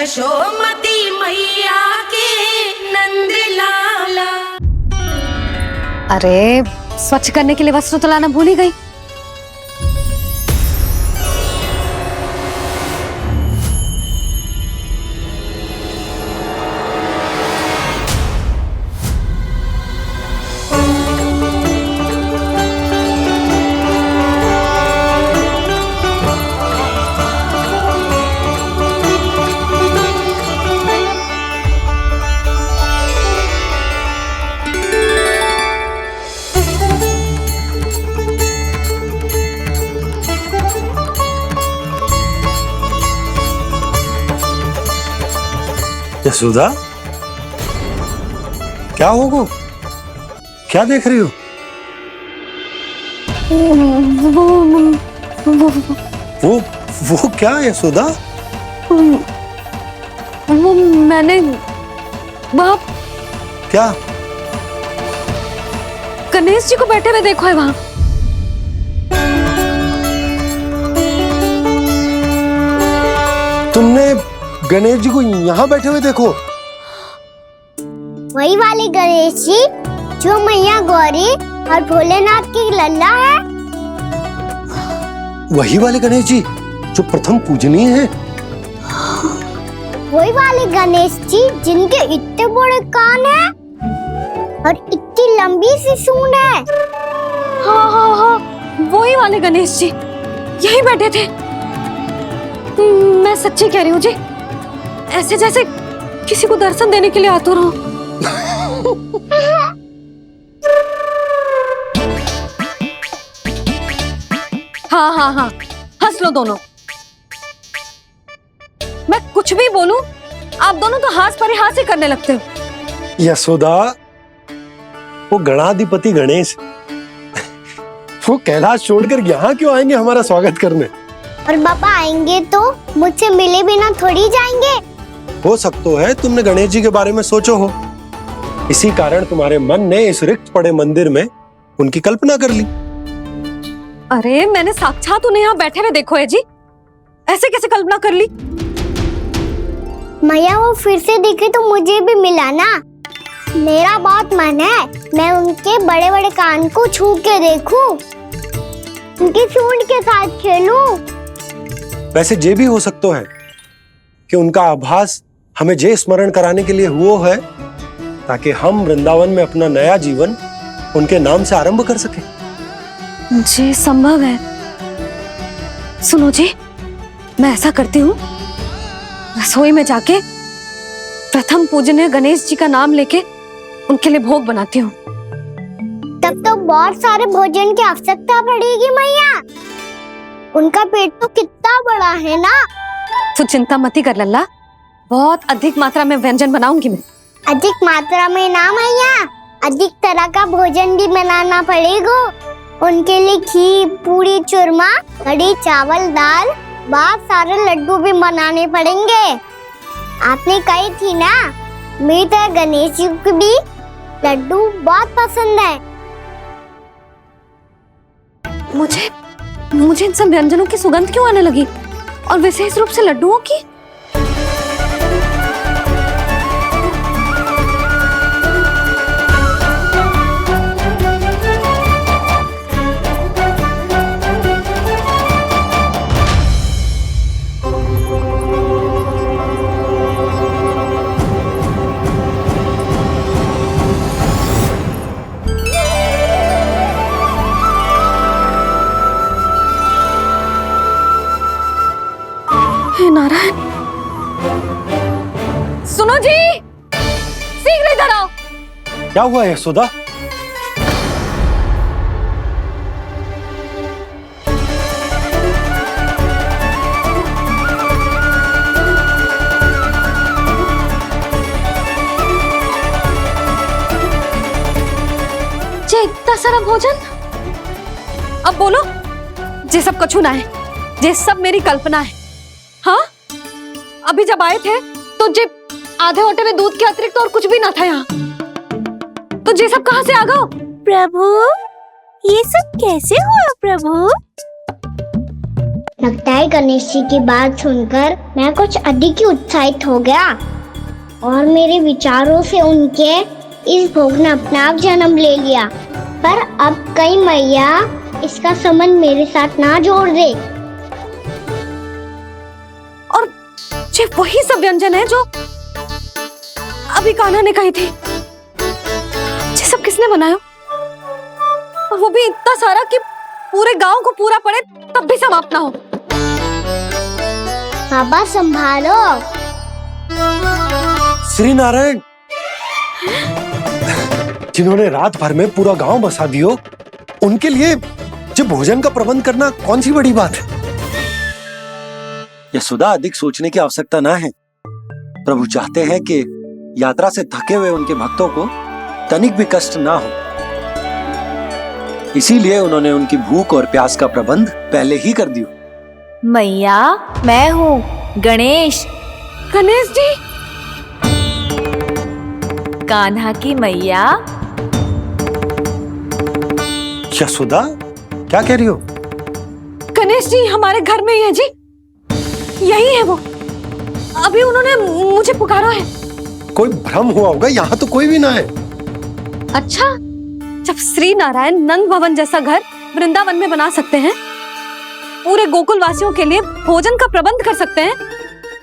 यशोमती मैया के नंद लाला। अरे स्वच्छ करने के लिए वस्त्र तो लाना भूल ही गई। यशोदा, क्या होगा? क्या देख रही हो? वो क्या यशोदा? वो मैंने बाप क्या? गणेश जी को बैठे हुए देखो है वहां। तुमने गणेश जी को यहाँ बैठे हुए देखो? वही वाले गणेश जी जो मैया गौरी और भोलेनाथ की लल्ला है। वही वाले गणेश जी जो प्रथम पूजनीय हैं। वही वाले गणेश जी जिनके इतने बड़े कान हैं और इतनी लंबी सी सूंड है। हाँ हाँ हाँ, वही वाले गणेश जी यही बैठे थे। मैं सच्ची कह रही हूँ जी, ऐसे जैसे किसी को दर्शन देने के लिए आतुर हो। हाँ हाँ हाँ, हंस लो दोनों। मैं कुछ भी बोलूं, आप दोनों तो हाथ पर ही हाथ ही करने लगते हो। यशोदा, वो गणाधिपति गणेश वो कैलाश छोड़कर यहाँ क्यों आएंगे हमारा स्वागत करने? और पापा आएंगे तो मुझसे मिले बिना थोड़ी जाएंगे। हो सकता है तुमने गणेश जी के बारे में सोचो हो, इसी कारण तुम्हारे मन ने इस रिक्त पड़े मंदिर में उनकी कल्पना कर ली। अरे मैंने साक्षात उन्हें यहाँ बैठे हुए देखो है जी, ऐसे कैसे कल्पना कर ली? मैया वो फिर से दिखे तो मुझे भी मिला ना। मेरा बहुत मन है मैं उनके बड़े बड़े कान को छू के देखूं, उनकी सूंड के साथ खेलूं। वैसे ये भी हो सकता है कि उनका आभास हमें जे स्मरण कराने के लिए हुआ है ताकि हम वृंदावन में अपना नया जीवन उनके नाम से आरंभ कर सके। जी संभव है। सुनो जी, मैं ऐसा करती हूँ, रसोई में जाके प्रथम पूजनीय गणेश जी का नाम लेके उनके लिए भोग बनाती हूँ। तब तो बहुत सारे भोजन की आवश्यकता पड़ेगी मैया। उनका पेट तो कितना बड़ा है ना। तू चिंता मत कर लल्ला, बहुत अधिक मात्रा में व्यंजन बनाऊंगी मैं। अधिक मात्रा में ना मैया, अधिक तरह का भोजन भी बनाना पड़ेगा। उनके लिए खीर, पूरी, चूरमा, कढ़ी, चावल, दाल, बहुत सारे लड्डू भी बनाने पड़ेंगे। आपने कही थी ना, मेरी तरह गणेश जी को भी लड्डू बहुत पसंद है। मुझे इन सब व्यंजनों की सुगंध क्यों आने लगी, और विशेष रूप से लड्डुओं की? हे नारायण, सुनो जी, शीघ्र इधर आओ। क्या हुआ यशोदा? जे इतना सारा भोजन, अब बोलो, जे सब कछु ना है, जे सब मेरी कल्पना है। हाँ, अभी जब आए थे तो जे आधे ओटे में दूध के अतिरिक्त और कुछ भी ना था यहाँ, तो जे सब कहाँ से आ गए? प्रभु, ये सब कैसे हुआ प्रभु? लगता है गणेश जी की बात सुनकर मैं कुछ अधिक ही उत्साहित हो गया और मेरे विचारों से उनके इस भोग ने अपने आप जन्म ले लिया। पर अब कहीं मैया इसका संबंध मेरे साथ ना जोड़ दे। और ये वही सब व्यंजन है जो अभी कान्हा ने कही थी। ये सब किसने बनाया? और वो भी इतना सारा कि पूरे गांव को पूरा पड़े तब भी समाप्त ना हो। बाबा संभालो। श्री नारायण, जिन्होंने रात भर में पूरा गांव बसा दियो, उनके लिए जो भोजन का प्रबंध करना कौन सी बड़ी बात है। यशोदा, अधिक सोचने की आवश्यकता ना है। प्रभु चाहते हैं कि यात्रा से थके हुए उनके भक्तों को तनिक भी कष्ट ना हो, इसीलिए उन्होंने उनकी भूख और प्यास का प्रबंध पहले ही कर दियो। मैया, मैं हूँ गणेश। गणेश जी, कान्हा की मैया। यशोदा, क्या कह रही हो? गणेश जी हमारे घर में ही है जी, यही है वो। अभी उन्होंने मुझे पुकारा है। कोई भ्रम हुआ होगा, यहाँ तो कोई भी ना है। अच्छा, जब श्री नारायण नंद भवन जैसा घर वृंदावन में बना सकते हैं, पूरे गोकुल वासियों के लिए भोजन का प्रबंध कर सकते हैं,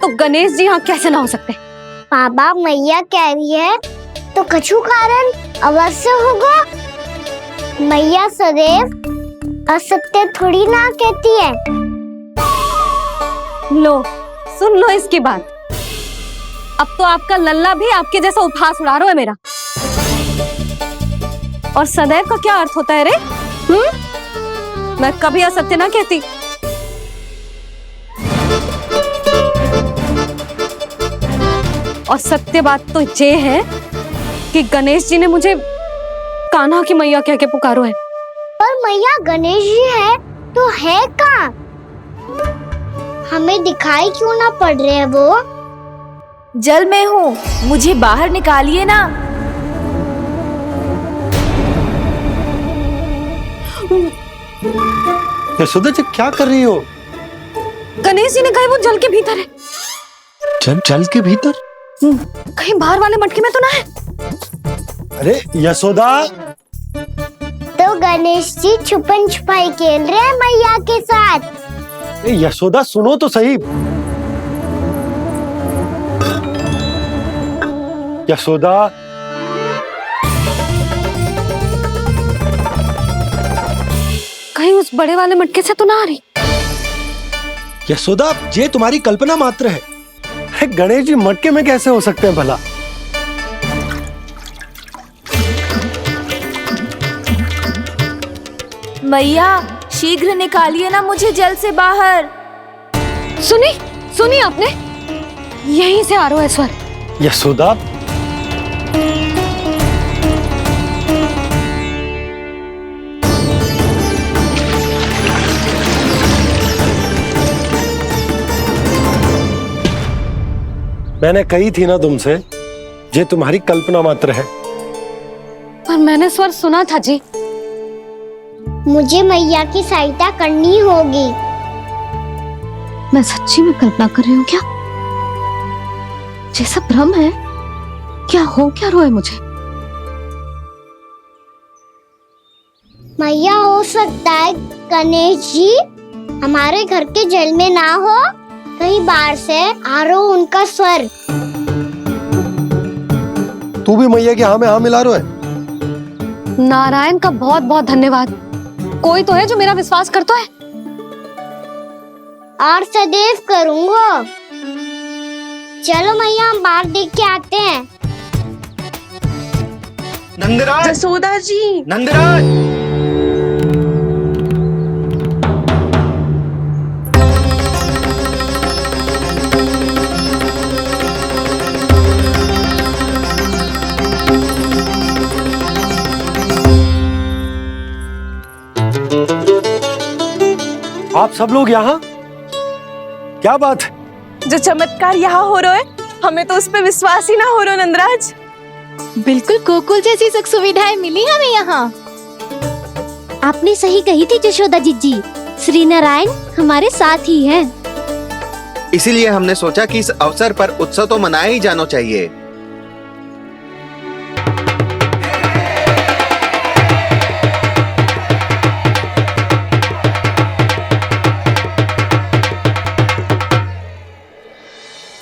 तो गणेश जी यहाँ कैसे ना हो सकते? बाबा, मैया कह रही है तो कछु कारण अवश्य होगा। मैया सदैव असत्य थोड़ी ना कहती है। लो, सुन लो इसकी बात। अब तो आपका लल्ला भी आपके जैसा उपहास उड़ा रहा है मेरा। और सदैव का क्या अर्थ होता है रे? मैं कभी असत्य ना कहती। और सत्य बात तो ये है कि गणेश जी ने मुझे कान्हा की मैया कह के पुकारो है। पर मैया गणेश जी है तो है कहाँ? हमें दिखाई क्यों ना पड़ रहे हैं वो? जल में हूँ, मुझे बाहर निकालिए ना। यशोदा जी, क्या कर रही हो? गणेश जी ने कहा वो जल के भीतर है। जल के भीतर? कहीं बाहर वाले मटके में तो ना है? अरे यशोदा! तो गणेश जी छुपन छुपाई खेल रहे हैं मैया के साथ। यशोदा, सुनो तो सही। यशोदा, कहीं उस बड़े वाले मटके से तो ना आ रही? यशोदा, ये तुम्हारी कल्पना मात्र है। गणेश जी मटके में कैसे हो सकते हैं भला? मैया, शीघ्र निकालिए ना मुझे जल से बाहर। सुनी आपने? यहीं से आ रहा है स्वर। यशोदा, मैंने कही थी ना तुमसे, ये तुम्हारी कल्पना मात्र है। पर मैंने स्वर सुना था जी। मुझे मैया की सहायता करनी होगी। मैं सच्ची में कल्पना कर रही हूँ क्या? ये सब भ्रम है क्या? हो क्या रहा है मुझे? मैया, हो सकता है गणेश जी हमारे घर के जल में ना हो, कहीं बाहर से आ रहा हो उनका स्वर। तू भी मैया के हाँ में हाँ मिला रहा है। नारायण का बहुत बहुत धन्यवाद। कोई तो है जो मेरा विश्वास करता है। और सदैव करूंगा। चलो मैया, हम बाहर देख के आते हैं। नंदराज, जसोदा जी, नंदराज! आप सब लोग यहाँ? क्या बात है? जो चमत्कार यहाँ हो रहा है, हमें तो उस पे विश्वास ही ना हो रहा नंदराज। बिल्कुल गोकुल जैसी सुख सुविधाएं मिली हमें यहाँ। आपने सही कही थी यशोदा जीजी, श्री नारायण हमारे साथ ही हैं। इसीलिए हमने सोचा कि इस अवसर पर उत्सव तो मनाया ही जाना चाहिए।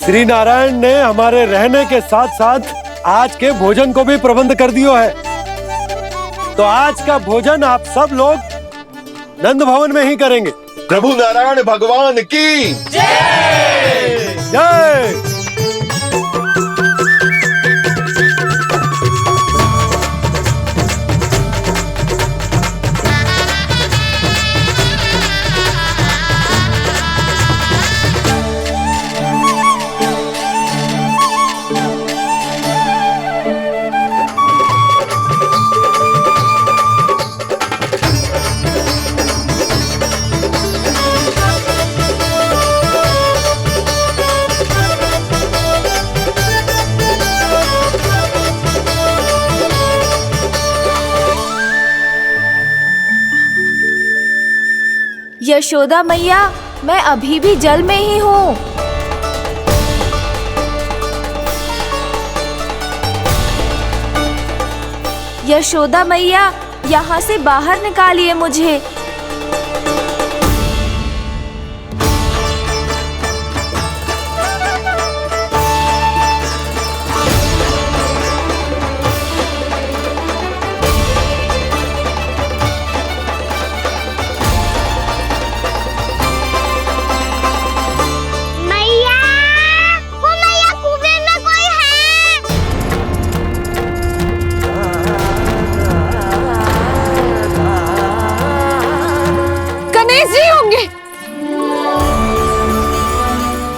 श्री नारायण ने हमारे रहने के साथ साथ आज के भोजन को भी प्रबंध कर दियो है। तो आज का भोजन आप सब लोग नंद भवन में ही करेंगे। प्रभु नारायण भगवान की जय जय। यशोदा मैया, मैं अभी भी जल में ही हूँ। यशोदा मैया, यहाँ से बाहर निकालिए मुझे।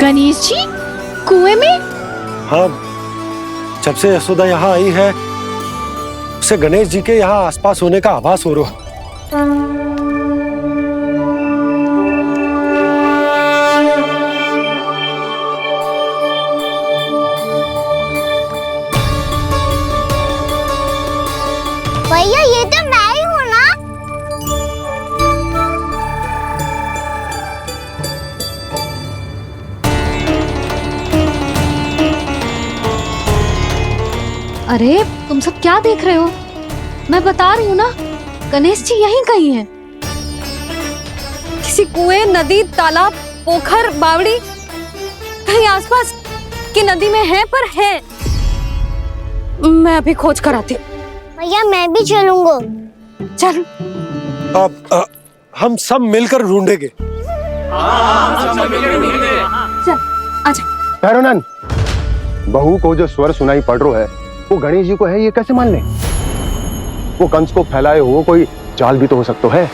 गणेश जी कुएं में? हाँ, जब से यशोदा यहाँ आई है उसे गणेश जी के यहाँ आसपास होने का आभास हो रहा है। भैया ये तो मैं ही हूँ ना। अरे तुम सब क्या देख रहे हो? मैं बता रही हूँ ना, गणेश जी यहीं कहीं हैं। किसी कुएं, नदी, तालाब, पोखर, बावड़ी, कहीं आसपास की नदी में है, पर है। मैं अभी खोज कर आती हूँ। भैया मैं भी चलूंगा। चल। अब हम सब मिलकर ढूंढेंगे। चल आजा। भैरवनाथ, बहू को जो स्वर सुनाई पड़ रहा है वो गणेश जी को है, ये कैसे मान ले? वो कंस को फैलाए हुए कोई चाल भी तो हो सकता है।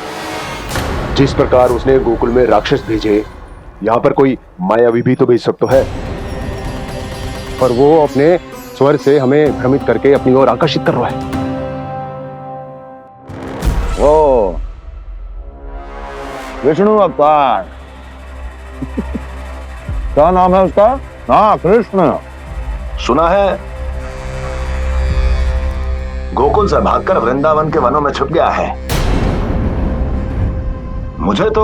जिस प्रकार उसने गोकुल में राक्षस भेजे, यहाँ पर कोई मायावी भी तो भेज सकता है। पर वो अपने स्वर से हमें भ्रमित करके अपनी ओर आकर्षित कर रहा है। ओ विष्णु अवतार। क्या नाम है उसका? हाँ, कृष्ण। सुना है गोकुल से भागकर वृंदावन के वनों में छुप गया है। मुझे तो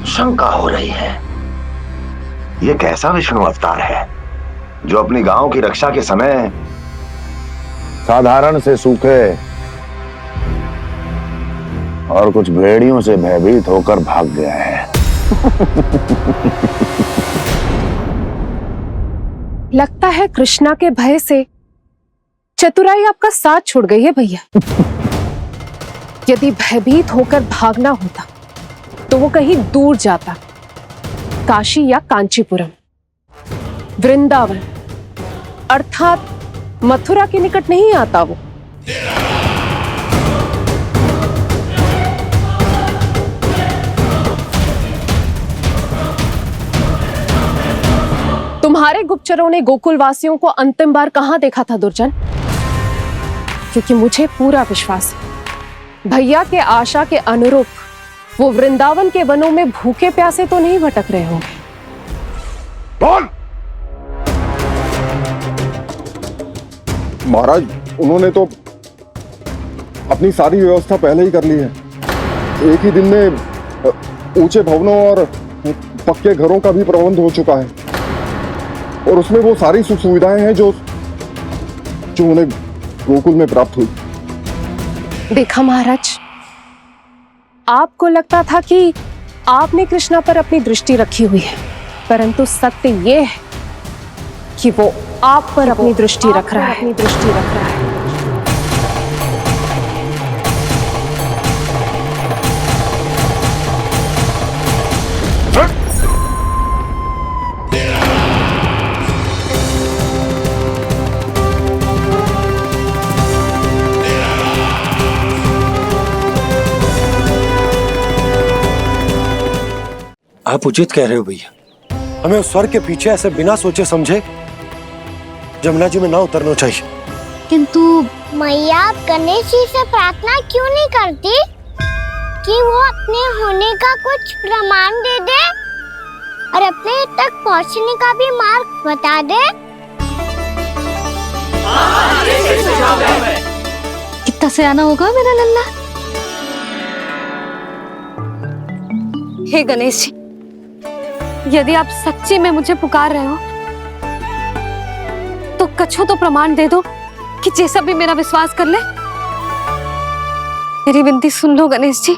शंका हो रही है, ये कैसा विष्णु अवतार है जो अपनी गांव की रक्षा के समय साधारण से सूखे और कुछ भेड़ियों से भयभीत होकर भाग गया है। लगता है कृष्णा के भय से चतुराई आपका साथ छोड़ गई है भैया। यदि भयभीत होकर भागना होता तो वो कहीं दूर जाता, काशी या कांचीपुरम, वृंदावन अर्थात मथुरा के निकट नहीं आता वो। तुम्हारे गुप्तचरों ने गोकुल वासियों को अंतिम बार कहां देखा था दुर्जन? क्योंकि मुझे पूरा विश्वास है भैया के आशा के अनुरूप वो वृंदावन के वनों में भूखे प्यासे तो नहीं भटक रहे होंगे। बोल! महाराज, उन्होंने तो अपनी सारी व्यवस्था पहले ही कर ली है। एक ही दिन में ऊंचे भवनों और पक्के घरों का भी प्रबंध हो चुका है और उसमें वो सारी सुख सुविधाएं हैं जो उन्हें गोकुल में प्राप्त हुई। देखा महाराज, आपको लगता था कि आपने कृष्णा पर अपनी दृष्टि रखी हुई है, परंतु सत्य ये है कि वो आप पर अपनी दृष्टि रख रहा है। आप उचित कह रहे हो भैया, हमें उस स्वर के पीछे ऐसे बिना सोचे समझे जमुना जी में ना उतरना चाहिए। किंतु मैया, आप गणेश जी से प्रार्थना क्यों नहीं करती कि वो अपने होने का कुछ प्रमाण दे दे और अपने तक पहुंचने का भी मार्ग बता दे? कितना सयाना होगा मेरा लल्ला। हे गणेश जी, यदि आप सच्ची में मुझे पुकार रहे हो तो कछु तो प्रमाण दे दो कि जैसा भी मेरा विश्वास कर ले। मेरी विनती सुन लो गणेश जी।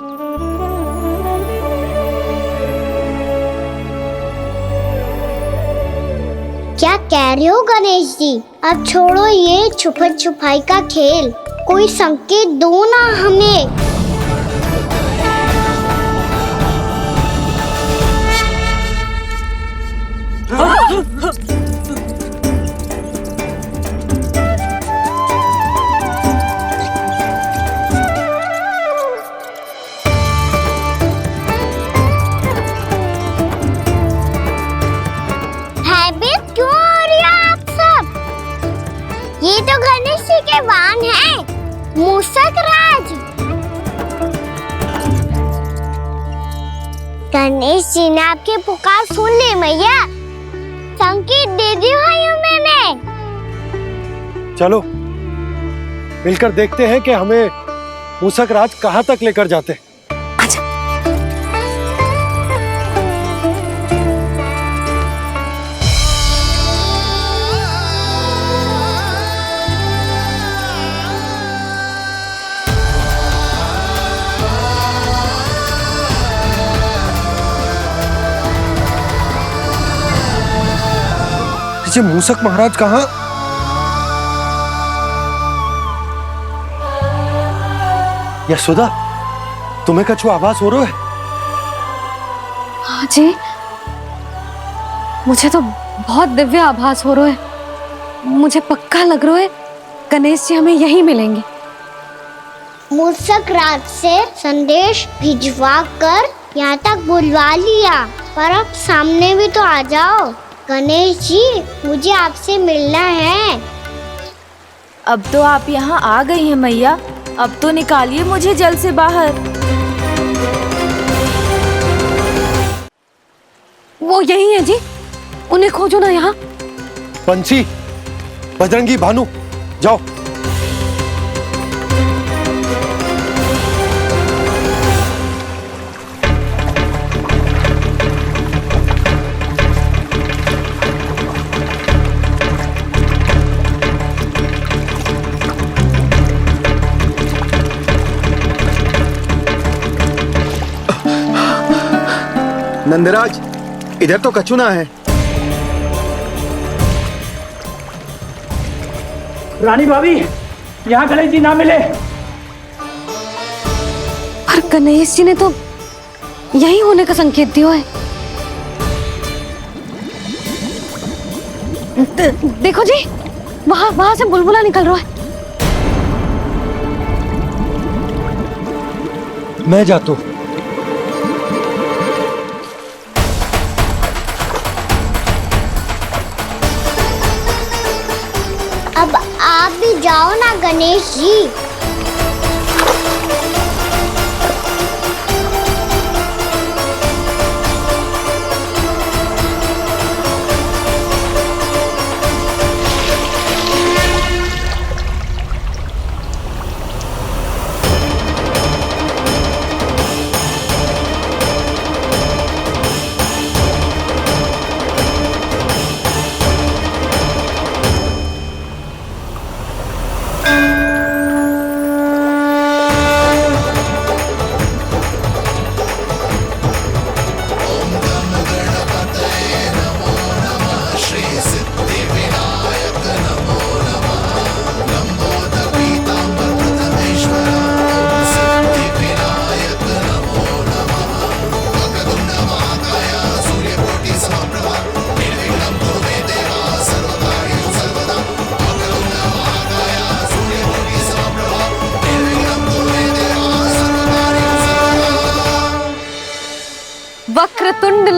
क्या कह रहे हो गणेश जी? अब छोड़ो ये छुपन छुपाई का खेल, कोई संकेत दो ना हमें। भयभीत क्यों हो रही हो आप सब? ये तो गणेश जी के वाहन हैं, मूषक राज। गणेश जी ने आपकी पुकार सुन ली मैया, संकेत दे दी भाइयों मैंने। चलो मिलकर देखते हैं कि हमें मूषक राज कहाँ तक लेकर जाते। मूषक महाराज कहाँ? यशोदा, तुम्हें कछु आभास हो रहा है? हाँ जी, मुझे तो बहुत दिव्य आभास हो रहा है। मुझे पक्का लग रहा है गणेश जी हमें यहीं मिलेंगे। मूषक राज से संदेश भिजवा कर यहाँ तक बुलवा लिया, पर अब सामने भी तो आ जाओ। गणेश जी, मुझे आपसे मिलना है। अब तो आप यहाँ आ गई हैं मैया, अब तो निकालिए मुझे जल से बाहर। वो यही है जी, उन्हें खोजो ना यहाँ। पंछी, बजरंगी, भानु, जाओ। नंदराज, इधर तो कछु ना है। रानी भाभी, यहाँ गणेश जी ना मिले। पर गणेश जी ने तो यही होने का संकेत दिया है। देखो जी, वहां से बुलबुला निकल रहा है। मैं जाता हूं। अब आप भी जाओ ना गणेश जी।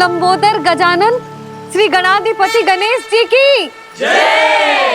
लंबोदर गजानन श्री गणाधिपति गणेश जी की जय।